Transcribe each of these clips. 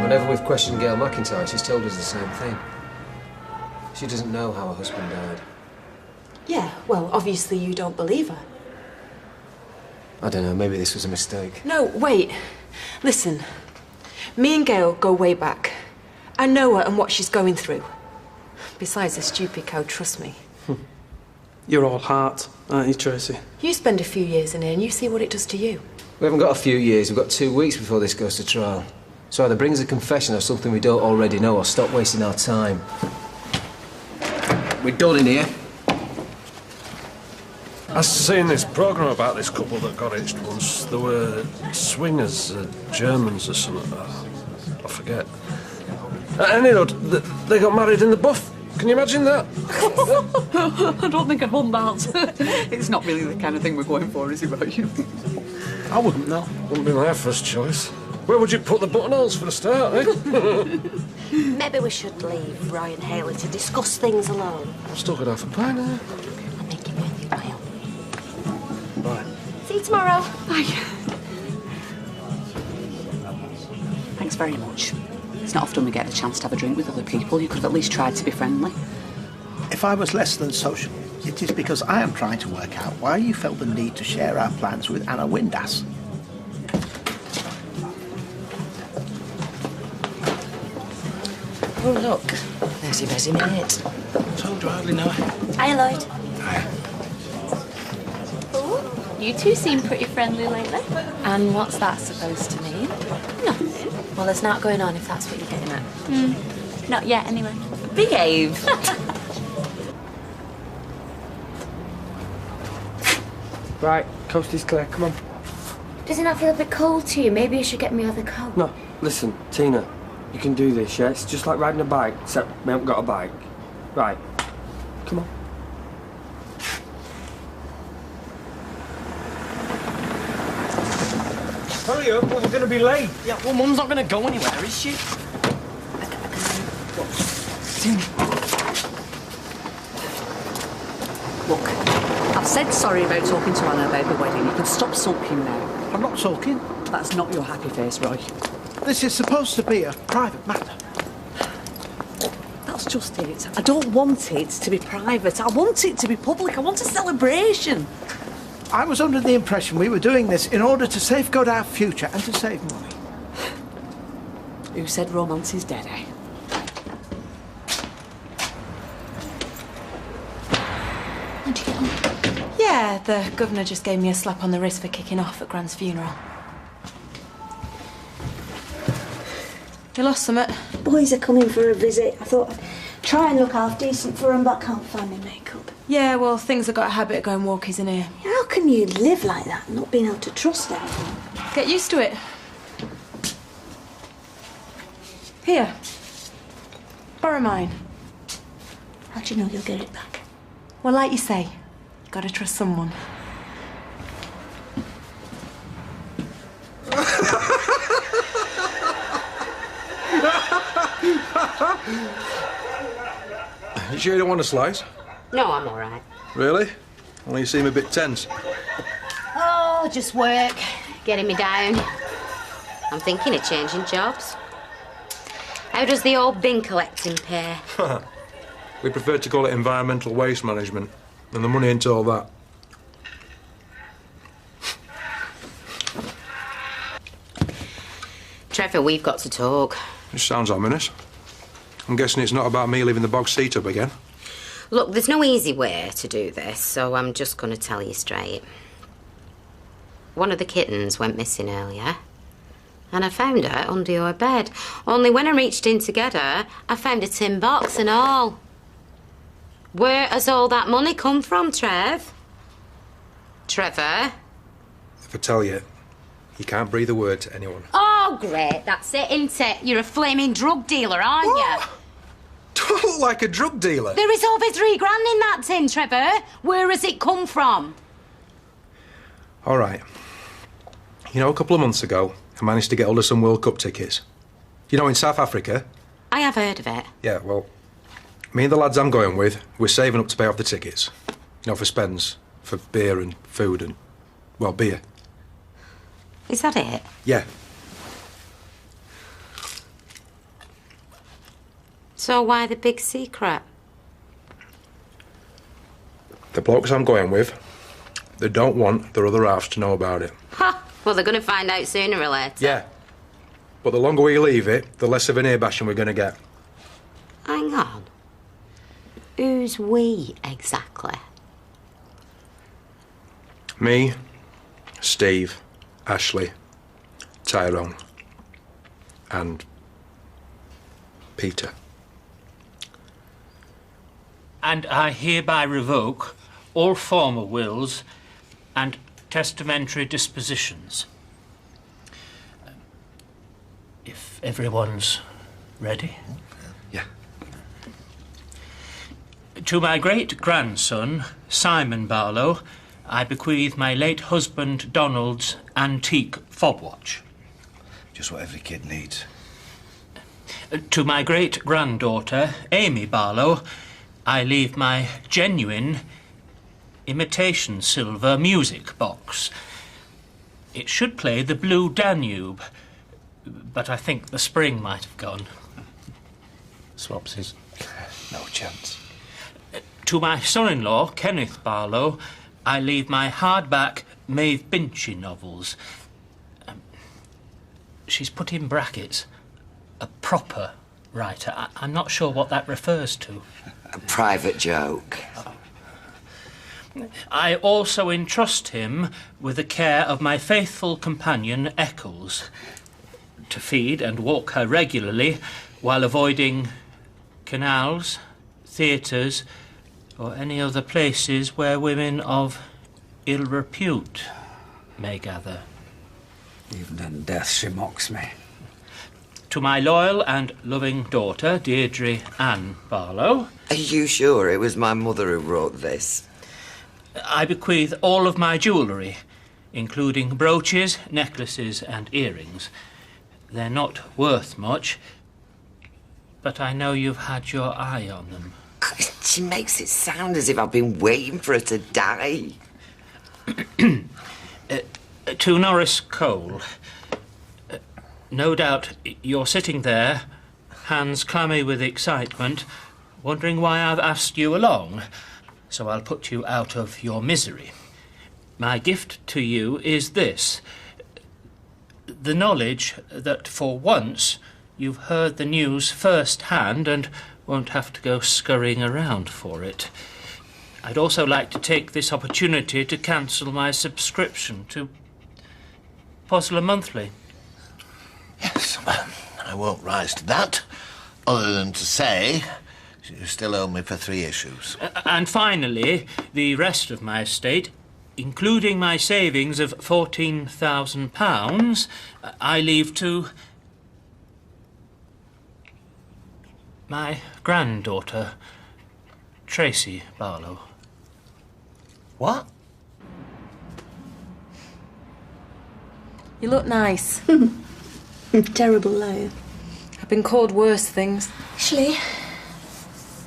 Whenever we've questioned Gail McIntyre, she's told us the same thing. She doesn't know how her husband died. Yeah, well, obviously you don't believe her. I don't know, maybe this was a mistake. No, wait. Listen, me and Gail go way back. I know her and what she's going through. Besides, a stupid cow, trust me. You're all heart, aren't you, Tracy? You spend a few years in here and you see what it does to you. We haven't got a few years, we've got 2 weeks before this goes to trial. So either bring us a confession of something we don't already know, or stop wasting our time. We're done in here. I seen this programme about this couple that got hitched once. There were swingers, Germans or something. I forget. Anyhow, they got married in the buff. Can you imagine that? I don't think I'd want that. It's not really the kind of thing we're going for, is it, Roy? I wouldn't know. Wouldn't be my first choice. Where would you put the buttonholes for a start, eh? Maybe we should leave Roy and Hayley to discuss things alone. I've still got half a pint here. I'll make it with you, Niall. Bye. See you tomorrow. Bye. Thanks very much. It's not often we get the chance to have a drink with other people. You could have at least tried to be friendly. If I was less than social, it is because I am trying to work out why you felt the need to share our plans with Anna Windass. Oh, look. There's your busy mate. Told you I hardly know her. Hi, Lloyd. Hi. Oh, you two seem pretty friendly lately. And what's that supposed to mean? Nothing. Well, there's not going on if that's what you're getting at. Not yet, anyway. Behave. Right, coast is clear, come on. Doesn't that feel a bit cold to you? Maybe you should get me other coat. No, listen, Tina, you can do this, yeah? It's just like riding a bike, except we haven't got a bike. Right, come on. Hurry up, we're going to be late. Yeah, well, Mum's not going to go anywhere, is she? Look, I've said sorry about talking to Anna about the wedding. You can stop sulking now. I'm not sulking. That's not your happy face, Roy. This is supposed to be a private matter. That's just it. I don't want it to be private. I want it to be public. I want a celebration. I was under the impression we were doing this in order to safeguard our future and to save money. Who said romance is dead, eh? How'd you get on? Yeah, the governor just gave me a slap on the wrist for kicking off at Grant's funeral. You lost something? Boys are coming for a visit. I thought I'd try and look half decent for them, but I can't find my makeup. Yeah, well, things have got a habit of going walkies in here. How can you live like that and not being able to trust anyone? Get used to it. Here. Borrow mine. How do you know you'll get it back? Well, like you say, you gotta trust someone. You sure you don't want a slice? No, I'm all right. Really? Well, you seem a bit tense. Oh, just work. Getting me down. I'm thinking of changing jobs. How does the old bin collecting pay? We prefer to call it environmental waste management, and the money into all that. Trevor, we've got to talk. This sounds ominous. I'm guessing it's not about me leaving the box seat up again. Look, there's no easy way to do this, so I'm just going to tell you straight. One of the kittens went missing earlier, and I found her under your bed. Only when I reached in to get her, I found a tin box and all. Where has all that money come from, Trev? Trevor? If I tell you, you can't breathe a word to anyone. Oh, great. That's it, isn't it? You're a flaming drug dealer, aren't you? Do I look like a drug dealer? There is over £3,000 in that tin, Trevor. Where has it come from? All right. You know, a couple of months ago, I managed to get hold of some World Cup tickets. You know, in South Africa? I have heard of it. Yeah, well, me and the lads I'm going with, we're saving up to pay off the tickets. You know, for spends, for beer and food and, well, beer. Is that it? Yeah. So why the big secret? The blokes I'm going with, they don't want their other halves to know about it. Ha! Well, they're going to find out sooner or later. Yeah. But the longer we leave it, the less of an ear bashing we're going to get. Hang on. Who's we, exactly? Me, Steve, Ashley, Tyrone, and Peter. And I hereby revoke all former wills and testamentary dispositions. If everyone's ready. Yeah. To my great-grandson, Simon Barlow, I bequeath my late husband Donald's antique fob watch. Just what every kid needs. To my great-granddaughter, Amy Barlow, I leave my genuine imitation silver music box. It should play the Blue Danube, but I think the spring might have gone. Swapsies. No chance. To my son-in-law, Kenneth Barlow, I leave my hardback Maeve Binchy novels. She's put in brackets, a proper writer. I'm not sure what that refers to. A private joke. I also entrust him with the care of my faithful companion, Eccles, to feed and walk her regularly while avoiding canals, theatres, or any other places where women of ill repute may gather. Even in death she mocks me. To my loyal and loving daughter, Deirdre Ann Barlow. Are you sure it was my mother who wrote this? I bequeath all of my jewellery, including brooches, necklaces and earrings. They're not worth much, but I know you've had your eye on them. She makes it sound as if I've been waiting for her to die. To Norris Cole. No doubt you're sitting there, hands clammy with excitement, wondering why I've asked you along, so I'll put you out of your misery. My gift to you is this: the knowledge that for once you've heard the news first-hand and won't have to go scurrying around for it. I'd also like to take this opportunity to cancel my subscription to Puzzler Monthly. Yes, I won't rise to that, other than to say you still owe me for 3 issues. And finally, the rest of my estate, including my savings of £14,000, I leave to my granddaughter, Tracy Barlow. What? You look nice. Terrible liar. I've been called worse things. Actually,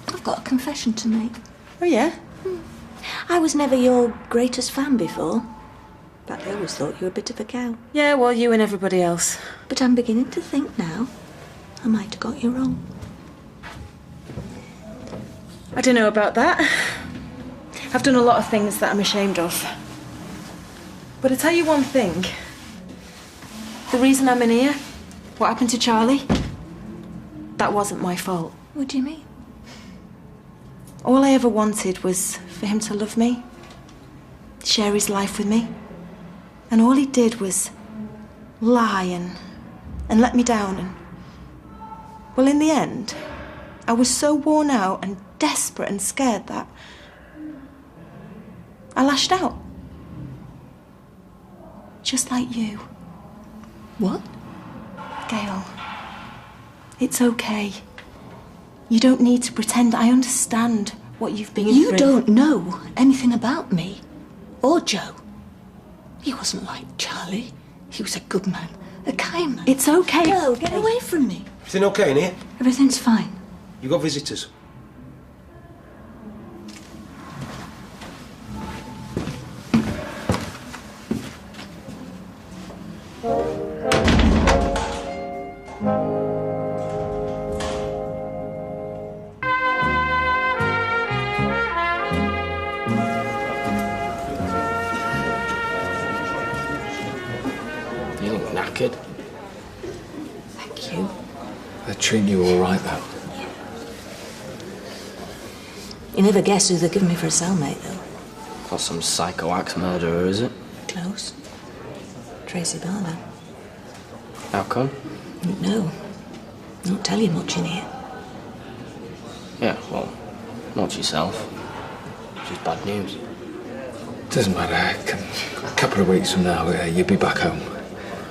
I've got a confession to make. Oh, yeah? I was never your greatest fan before. But I always thought you were a bit of a cow. Yeah, well, you and everybody else. But I'm beginning to think now I might have got you wrong. I don't know about that. I've done a lot of things that I'm ashamed of. But I tell you one thing. The reason I'm in here, what happened to Charlie, that wasn't my fault. What do you mean? All I ever wanted was for him to love me, share his life with me. And all he did was lie and let me down. And, well, in the end, I was so worn out and desperate and scared that I lashed out. Just like you. What? Gail, it's okay. You don't need to pretend. I understand what you've been through. You don't know anything about me or Joe. He wasn't like Charlie. He was a good man, a kind man. It's okay. Go, get away from me. Everything okay in here? Everything's fine. You got visitors? knackered. Thank you. They're treating you all right, though. You never guess who they're giving me for a cellmate, though. Got some psycho axe murderer, is it? Close. Tracy Barner. How come? No. Don't tell you much in here. Yeah, well, not yourself. Just bad news. Doesn't matter. A couple of weeks from now, you'll be back home.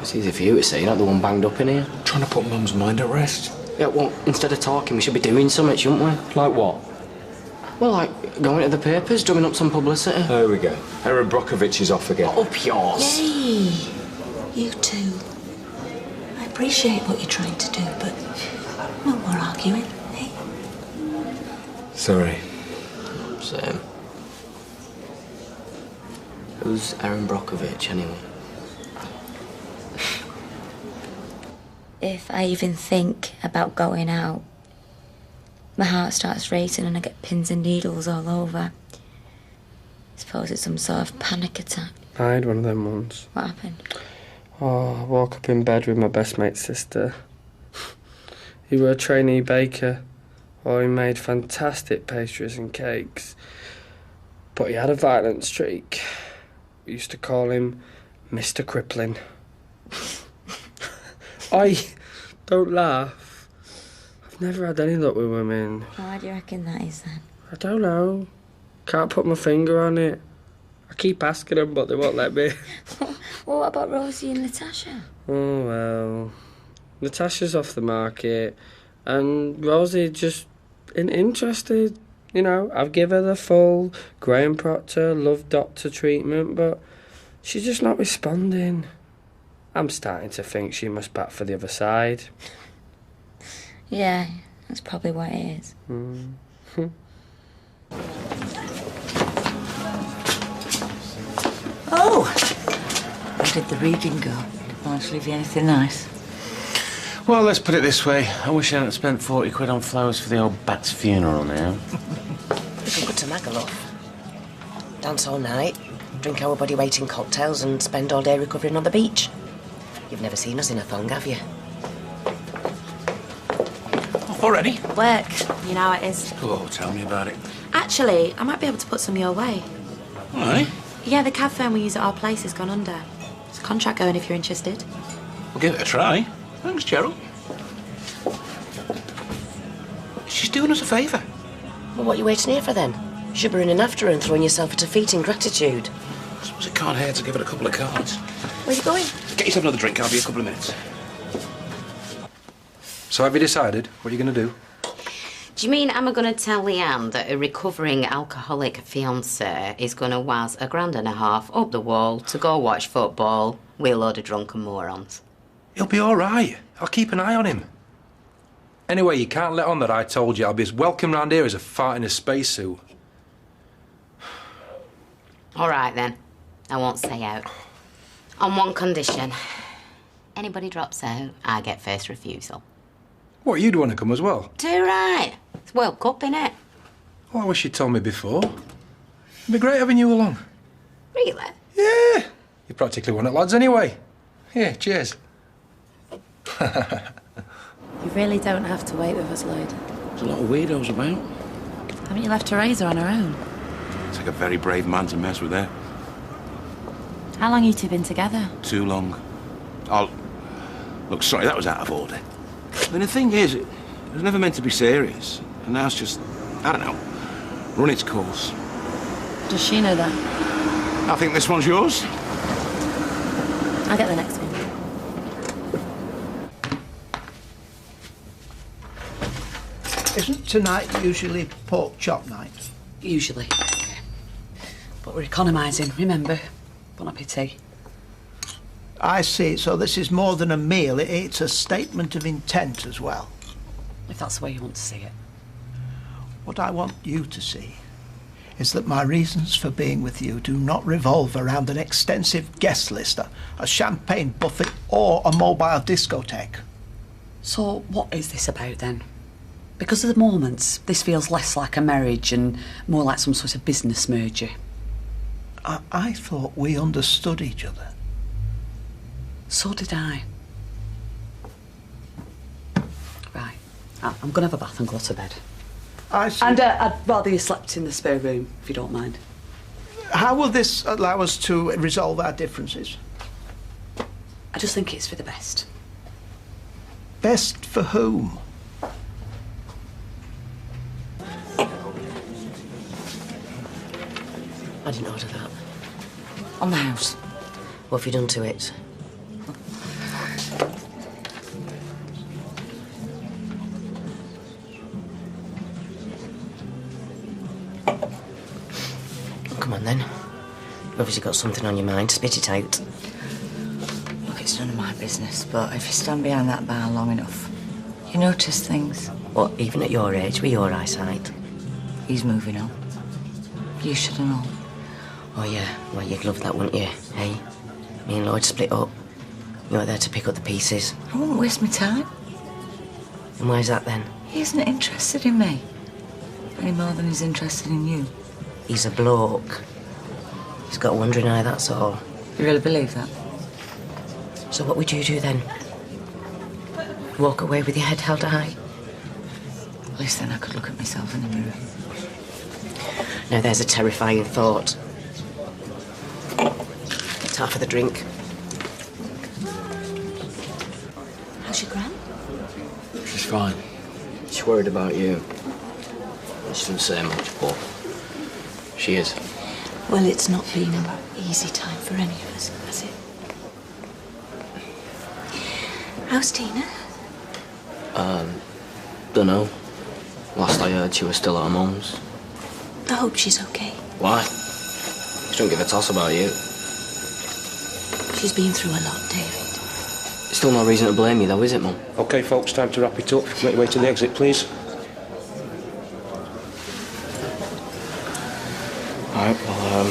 It's easy for you to say. You're not the one banged up in here. Trying to put Mum's mind at rest. Yeah, well, instead of talking, we should be doing something, shouldn't we? Like what? Well, like going to the papers, drumming up some publicity. There we go. Aaron Brockovich is off again. Up yours. Yay! You too. I appreciate what you're trying to do, but no more arguing, eh? Sorry. Same. Who's Aaron Brockovich, anyway? If I even think about going out, my heart starts racing and I get pins and needles all over. I suppose it's some sort of panic attack. I had one of them once. What happened? Oh, I woke up in bed with my best mate's sister. He was a trainee baker. Oh, he made fantastic pastries and cakes. But he had a violent streak. We used to call him Mr. Crippling. Don't laugh. I've never had any luck with women. Why do you reckon that is then? I don't know. Can't put my finger on it. I keep asking them, but they won't let me. Well, what about Rosie and Natasha? Oh, well. Natasha's off the market, and Rosie just isn't interested. You know, I've given her the full Graham Proctor love doctor treatment, but she's just not responding. I'm starting to think she must bat for the other side. Yeah, that's probably what it is. Oh! How did the reading go? Did Blanche leave you anything nice? Well, let's put it this way. I wish I hadn't spent 40 quid on flowers for the old bat's funeral now. Looking good to Magaluf. Dance all night, drink our body weight in cocktails and spend all day recovering on the beach. You've never seen us in a thong, have you? Off already? Work. You know how it is. Oh, tell me about it. Actually, I might be able to put some your way. Aye? Yeah, the cab firm we use at our place has gone under. There's a contract going if you're interested. We'll give it a try. Thanks, Gerald. She's doing us a favour. Well, what are you waiting here for then? Gibbering in after her and throwing yourself at her feet in gratitude. I suppose it can't hurt to give it a couple of cards. Where are you going? Get yourself another drink. I'll be a couple of minutes. So have you decided what you're going to do? Do you mean I'm going to tell Leanne that a recovering alcoholic fiancé is going to waz $1.50 up the wall to go watch football with a load of drunken morons? He'll be all right. I'll keep an eye on him. Anyway, you can't let on that I told you I'll be as welcome round here as a fart in a spacesuit. All right, then. I won't stay out. On one condition. Anybody drops out, I get first refusal. What, you'd want to come as well? Too right. It's World Cup, innit? Well, I wish you'd told me before. It'd be great having you along. Really? Yeah. You're practically one of the lads anyway. Yeah, cheers. You really don't have to wait with us, Lloyd. There's a lot of weirdos about. Haven't you left Teresa on her own? It's like a very brave man to mess with her. How long you two been together? Too long. Oh, look, sorry, that was out of order. I mean, the thing is, it was never meant to be serious. And now it's just, I don't know, run its course. Does she know that? I think this one's yours. I'll get the next one. Isn't tonight usually pork chop night? Usually. But we're economising, remember? Bon appetit. I see. So this is more than a meal. It's a statement of intent as well. If that's the way you want to see it. What I want you to see is that my reasons for being with you do not revolve around an extensive guest list, a champagne buffet, or a mobile discotheque. So what is this about then? Because of the moments, this feels less like a marriage and more like some sort of business merger. I thought we understood each other. So did I. Right. I'm going to have a bath and go to bed. I see. And I'd rather you slept in the spare room, if you don't mind. How will this allow us to resolve our differences? I just think it's for the best. Best for whom? I didn't order that. On the house. What have you done to it? Come on then. You've obviously got something on your mind. Spit it out. Look, it's none of my business, but if you stand behind that bar long enough, you notice things. What, even at your age, with your eyesight? He's moving on. You should have known. Oh yeah, well you'd love that, wouldn't you? Hey? Me and Lloyd split up. You weren't there to pick up the pieces. I won't waste my time. And why's that then? He isn't interested in me. Any more than he's interested in you. He's a bloke. He's got a wandering eye, that's all. You really believe that? So what would you do then? Walk away with your head held high? At least then I could look at myself in the mirror. Now there's a terrifying thought. It's half of the drink. How's your gran? She's fine. She's worried about you. She doesn't say much, but she is. Well, it's not been an easy time for any of us, has it? How's Tina? Dunno. Last I heard, she was still at her mum's. I hope she's okay. Why? She don't give a toss about you. She's been through a lot, David. Still no reason to blame you, though, is it, Mum? OK, folks, time to wrap it up. Make your way to the exit, please. All right, well,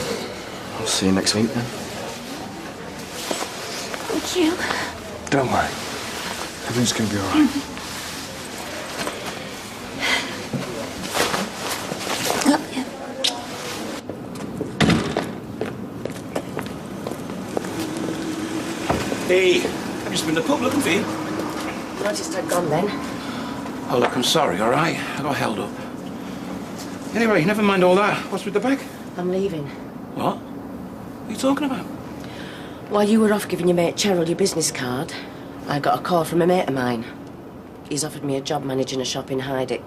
I'll see you next week, then. Thank you. Don't worry. Everything's going to be all right. Oh, yeah. Hey, I've just been to the pub looking for you. Noticed I'd gone then. Oh, look, I'm sorry, all right? I got held up. Anyway, never mind all that. What's with the bag? I'm leaving. What? What are you talking about? While you were off giving your mate Cheryl your business card, I got a call from a mate of mine. He's offered me a job managing a shop in Hyde. It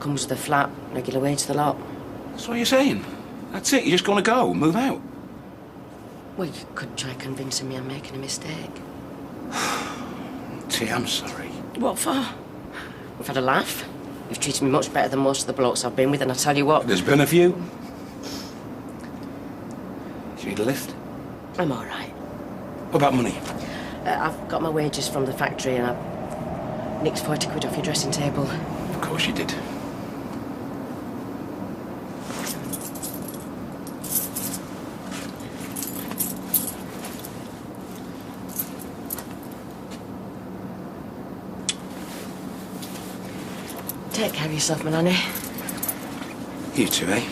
comes with a flat, regular way to the lot. That's what you're saying? That's it? You're just going to go? Move out? Well, you could try convincing me I'm making a mistake. T, I'm sorry. What for? We've had a laugh. You've treated me much better than most of the blokes I've been with, and I tell you what... There's been a few. Do you need a lift? I'm all right. What about money? I've got my wages from the factory, and I've nicked 40 quid off your dressing table. Of course you did. Take care of yourself, my nanny. You too, eh?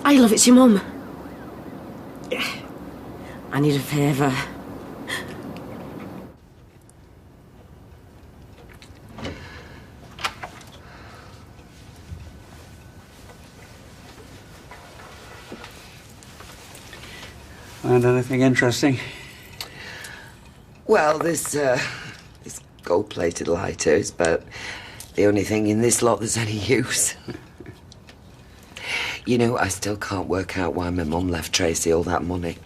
I love it's your mum. I need a favour. Find anything interesting? Well, this gold-plated lighter is about the only thing in this lot that's any use. You know, I still can't work out why my mum left Tracy all that money.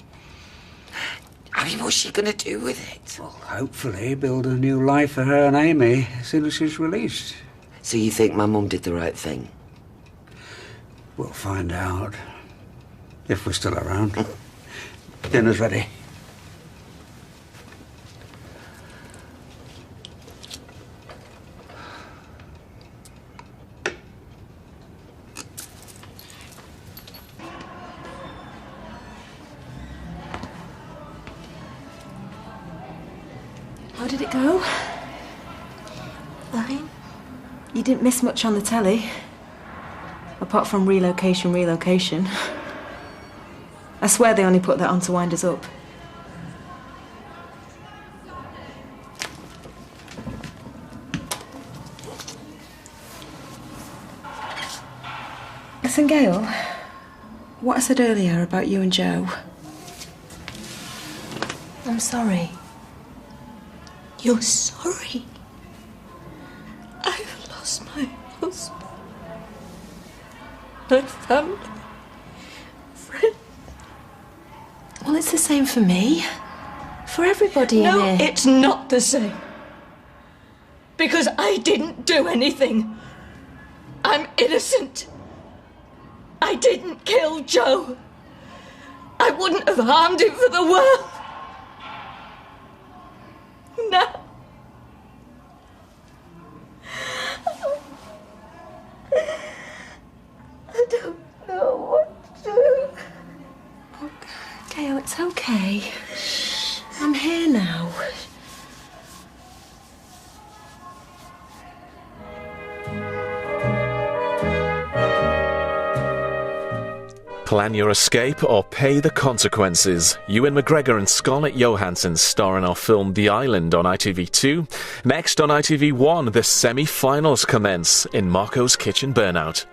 I mean, what's she going to do with it? Well, hopefully build a new life for her and Amy as soon as she's released. So you think my mum did the right thing? We'll find out. If we're still around. Dinner's ready. did it go? Fine. You didn't miss much on the telly. Apart from relocation. I swear they only put that on to wind us up. Listen, Gail, what I said earlier about you and Joe. I'm sorry. You're sorry? I've lost my husband. My family. Friend. Well, it's the same for me. For everybody in No, here. it's not the same. Because I didn't do anything. I'm innocent. I didn't kill Joe. I wouldn't have harmed him for the world. No. I don't know what to do. Oh, Gail, it's okay. I'm here now. Plan your escape or pay the consequences. Ewan McGregor and Scarlett Johansson star in our film The Island on ITV2. Next on ITV1, the semi-finals commence in Marco's Kitchen Burnout.